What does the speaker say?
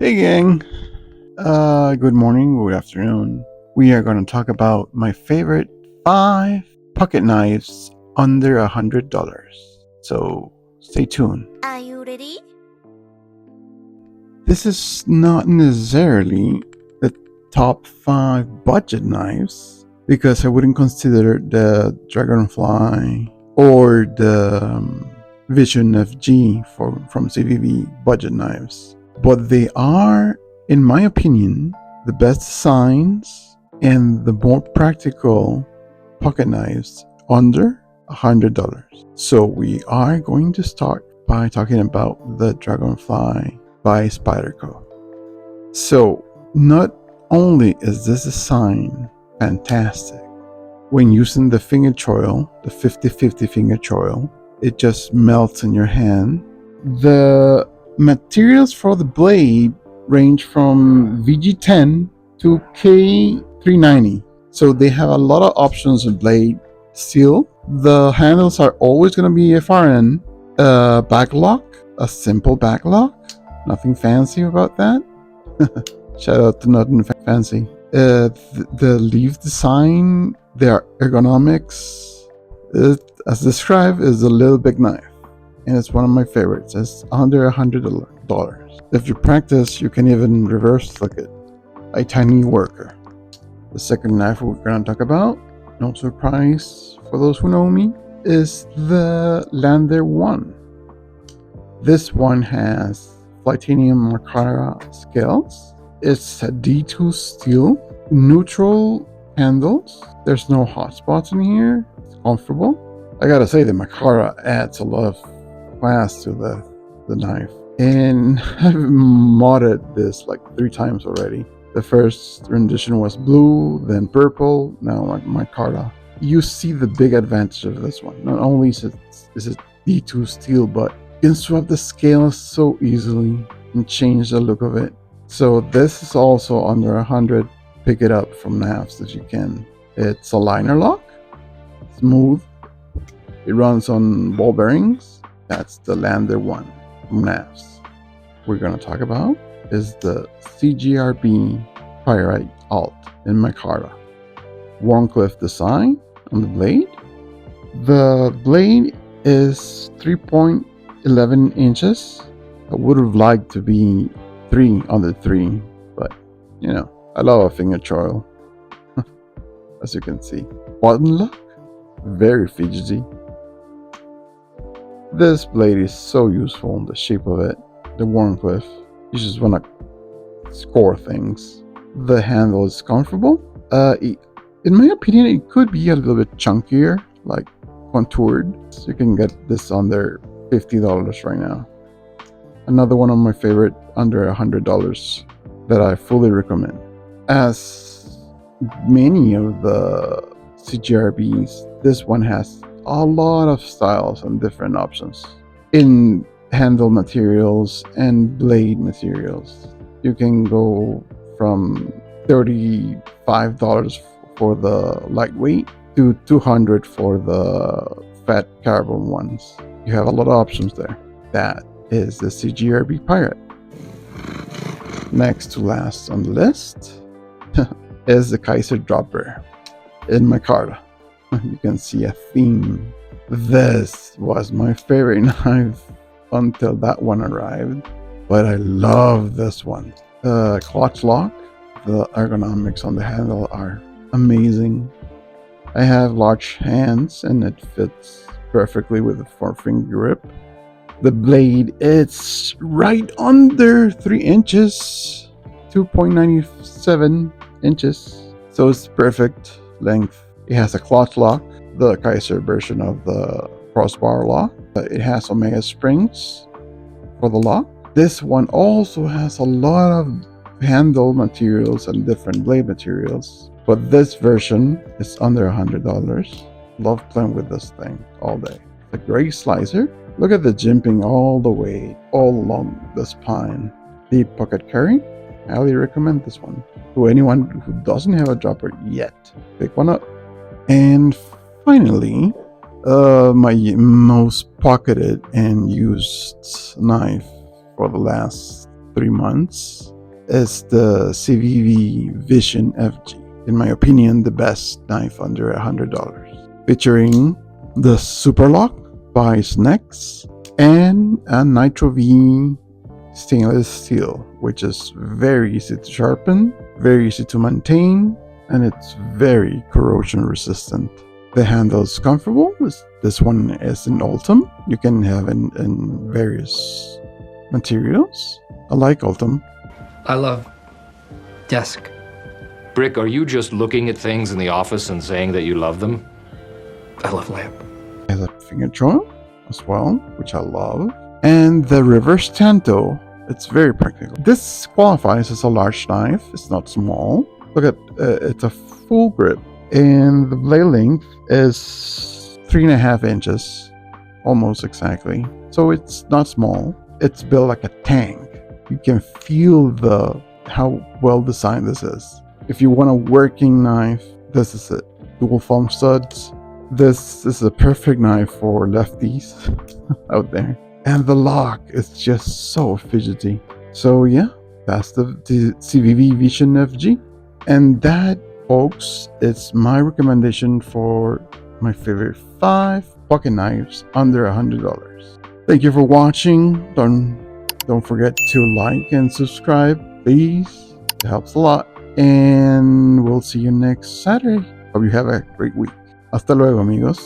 Hey gang, good morning, good afternoon. We are going to talk about my favorite 5 pocket knives under $100. So stay tuned. Are you ready? This is not necessarily the top 5 budget knives because I wouldn't consider the Dragonfly or the Vision FG from CVV budget knives. But they are, in my opinion, the best designs and the more practical pocket knives under $100. So we are going to start by talking about the Dragonfly by Spyderco. So not only is this design fantastic, when using the finger choil, the 50-50 finger choil, it just melts in your hand. The materials for the blade range from VG10 to K390. So they have a lot of options of blade steel. The handles are always going to be FRN. Backlock, a simple backlock. Nothing fancy about that. Shout out to nothing fancy. The leaf design, their ergonomics, as described, is a little big knife. And it's one of my favorites. It's under $100. If you practice, you can even reverse flick it. A tiny worker. The second knife we're going to talk about, no surprise for those who know me, is the Lander 1. This one has titanium Macara scales. It's a D2 steel, neutral handles. There's no hot spots in here. It's comfortable. I gotta say, the Macara adds a lot of class to the knife. And I've modded this like 3 times already. The first rendition was blue, then purple, now my Macara. You see the big advantage of this one. Not only is it D2 steel, but you can swap the scales so easily and change the look of it. So this is also under 100. Pick it up from Knafs if you can. It's a liner lock, smooth. It runs on ball bearings. That's the Lander 1 from Knafs. We're going to talk about is the CGRB Pyrite Alt in Macara. Waren Cliff design on the blade. The blade is 3.11 inches. I would have liked to be 3 under 3, but you know, I love a finger choil. As you can see. Button lock, very fidgety. This blade is so useful in the shape of it. The Waren Cliff, you just want to score things. The handle is comfortable. In my opinion, it could be a little bit chunkier, like contoured. So you can get this under $50 right now. Another one of my favorite under $100 that I fully recommend. As many of the CGRBs, this one has a lot of styles and different options in handle materials and blade materials. You can go from $35 for the lightweight to $200 for the fat carbon ones. You have a lot of options there. That is the CGRB Pyrite. Next to last on the list is the Kaiser Dropper in Macara. You can see a theme. This was my favorite knife until that one arrived, but I love this one. The clutch lock, the ergonomics on the handle are amazing. I have large hands and it fits perfectly with the 4-finger grip. The blade, it's right under 3 inches, 2.97 inches, so it's perfect length. It has a clutch lock, the Kizer version of the crossbar lock. It has Omega springs for the lock. This one also has a lot of handle materials and different blade materials, but this version is under $100. Love playing with this thing all day. The gray slicer. Look at the jimping all the way, all along the spine. Deep pocket carry. Highly recommend this one to anyone who doesn't have a dropper yet. Pick one up. And finally, my most pocketed and used knife for the last 3 months is the CVV Vision FG. In my opinion, the best knife under $100. Featuring the Super Lock by Knafs and a Nitro V stainless steel, which is very easy to sharpen, very easy to maintain, and it's very corrosion resistant. The handle is comfortable. This one is in Ultim. You can have in various materials. I like Ultim. I love desk. Brick, are you just looking at things in the office and saying that you love them? I love lamp. It has a finger choil as well, which I love. And the reverse tanto, it's very practical. This qualifies as a large knife. It's not small. Look at it's a full grip, and the blade length is 3.5 inches, almost exactly. So it's not small. It's built like a tank. You can feel how well designed this is. If you want a working knife, this is it. Dual thumb studs. This is a perfect knife for lefties out there. And the lock is just so fidgety. So yeah, that's the CVV Vision FG. And that, folks, is my recommendation for my favorite 5 pocket knives under $100. Thank you for watching. Don't forget to like and subscribe, please. It helps a lot. And we'll see you next Saturday. Hope you have a great week. Hasta luego, amigos.